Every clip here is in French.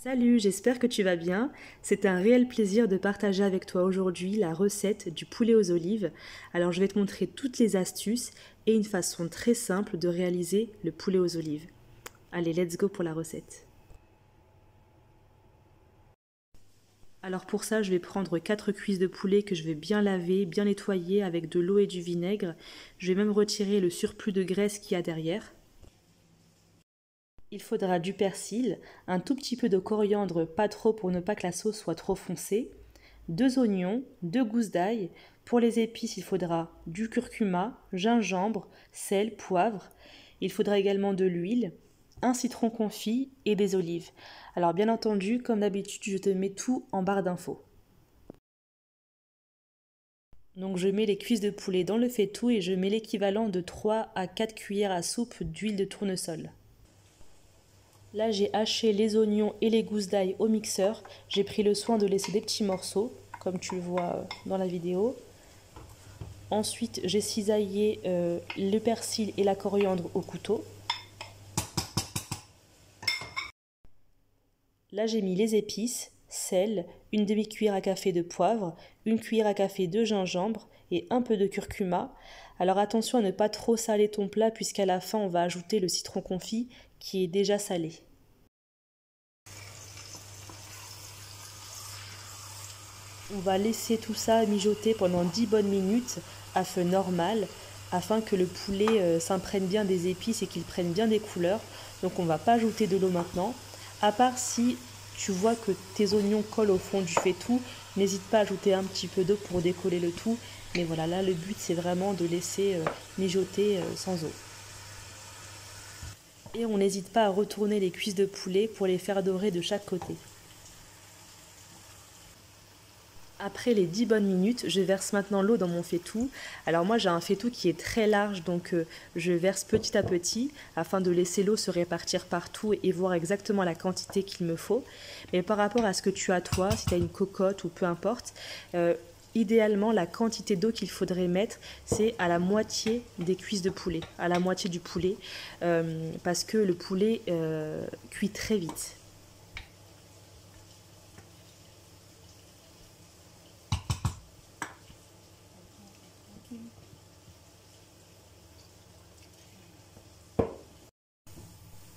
Salut, j'espère que tu vas bien. C'est un réel plaisir de partager avec toi aujourd'hui la recette du poulet aux olives. Alors je vais te montrer toutes les astuces et une façon très simple de réaliser le poulet aux olives. Allez, let's go pour la recette. Alors pour ça, je vais prendre 4 cuisses de poulet que je vais bien laver, bien nettoyer avec de l'eau et du vinaigre. Je vais même retirer le surplus de graisse qu'il y a derrière. Il faudra du persil, un tout petit peu de coriandre, pas trop pour ne pas que la sauce soit trop foncée, 2 oignons, 2 gousses d'ail. Pour les épices, il faudra du curcuma, gingembre, sel, poivre. Il faudra également de l'huile, un citron confit et des olives. Alors bien entendu, comme d'habitude, je te mets tout en barre d'infos. Donc je mets les cuisses de poulet dans le faitout et je mets l'équivalent de 3 à 4 cuillères à soupe d'huile de tournesol. Là, j'ai haché les oignons et les gousses d'ail au mixeur. J'ai pris le soin de laisser des petits morceaux, comme tu le vois dans la vidéo. Ensuite, j'ai cisaillé le persil et la coriandre au couteau. Là, j'ai mis les épices, sel, une demi-cuillère à café de poivre, une cuillère à café de gingembre et un peu de curcuma. Alors attention à ne pas trop saler ton plat puisqu'à la fin, on va ajouter le citron confit qui est déjà salé. On va laisser tout ça mijoter pendant 10 bonnes minutes à feu normal afin que le poulet s'imprègne bien des épices et qu'il prenne bien des couleurs. Donc on ne va pas ajouter de l'eau maintenant. À part si tu vois que tes oignons collent au fond du faitout, n'hésite pas à ajouter un petit peu d'eau pour décoller le tout. Mais voilà, là le but c'est vraiment de laisser mijoter sans eau. Et on n'hésite pas à retourner les cuisses de poulet pour les faire dorer de chaque côté. Après les 10 bonnes minutes, je verse maintenant l'eau dans mon faitout. Alors moi j'ai un faitout qui est très large, donc je verse petit à petit afin de laisser l'eau se répartir partout et voir exactement la quantité qu'il me faut. Mais par rapport à ce que tu as toi, si tu as une cocotte ou peu importe, idéalement la quantité d'eau qu'il faudrait mettre, c'est à la moitié des cuisses de poulet, à la moitié du poulet, parce que le poulet cuit très vite.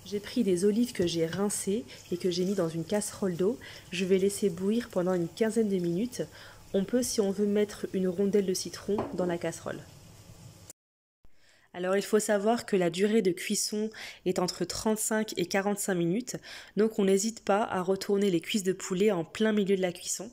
J'ai pris des olives que j'ai rincées et que j'ai mis dans une casserole d'eau. Je vais laisser bouillir pendant une quinzaine de minutes. On peut, si on veut, mettre une rondelle de citron dans la casserole. Alors il faut savoir que la durée de cuisson est entre 35 et 45 minutes, donc on n'hésite pas à retourner les cuisses de poulet en plein milieu de la cuisson.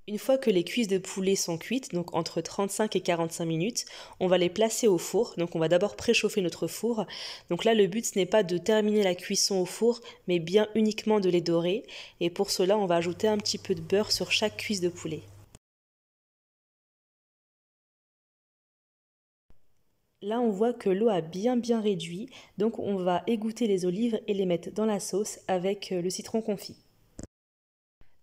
Une fois que les cuisses de poulet sont cuites, donc entre 35 et 45 minutes, on va les placer au four. Donc on va d'abord préchauffer notre four. Donc là, le but, ce n'est pas de terminer la cuisson au four, mais bien uniquement de les dorer. Et pour cela, on va ajouter un petit peu de beurre sur chaque cuisse de poulet. Là, on voit que l'eau a bien réduit, donc on va égoutter les olives et les mettre dans la sauce avec le citron confit.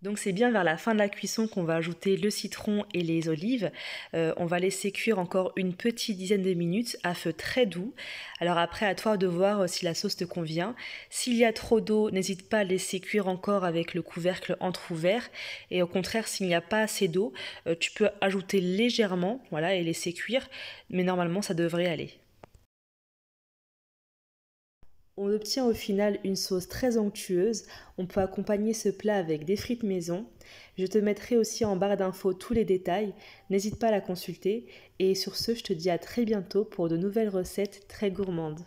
Donc c'est bien vers la fin de la cuisson qu'on va ajouter le citron et les olives. On va laisser cuire encore une petite dizaine de minutes à feu très doux. Alors après, à toi de voir si la sauce te convient. S'il y a trop d'eau, n'hésite pas à laisser cuire encore avec le couvercle entrouvert. Et au contraire, s'il n'y a pas assez d'eau, tu peux ajouter légèrement, voilà, et laisser cuire. Mais normalement, ça devrait aller. On obtient au final une sauce très onctueuse. On peut accompagner ce plat avec des frites maison. Je te mettrai aussi en barre d'infos tous les détails. N'hésite pas à la consulter. Et sur ce, je te dis à très bientôt pour de nouvelles recettes très gourmandes.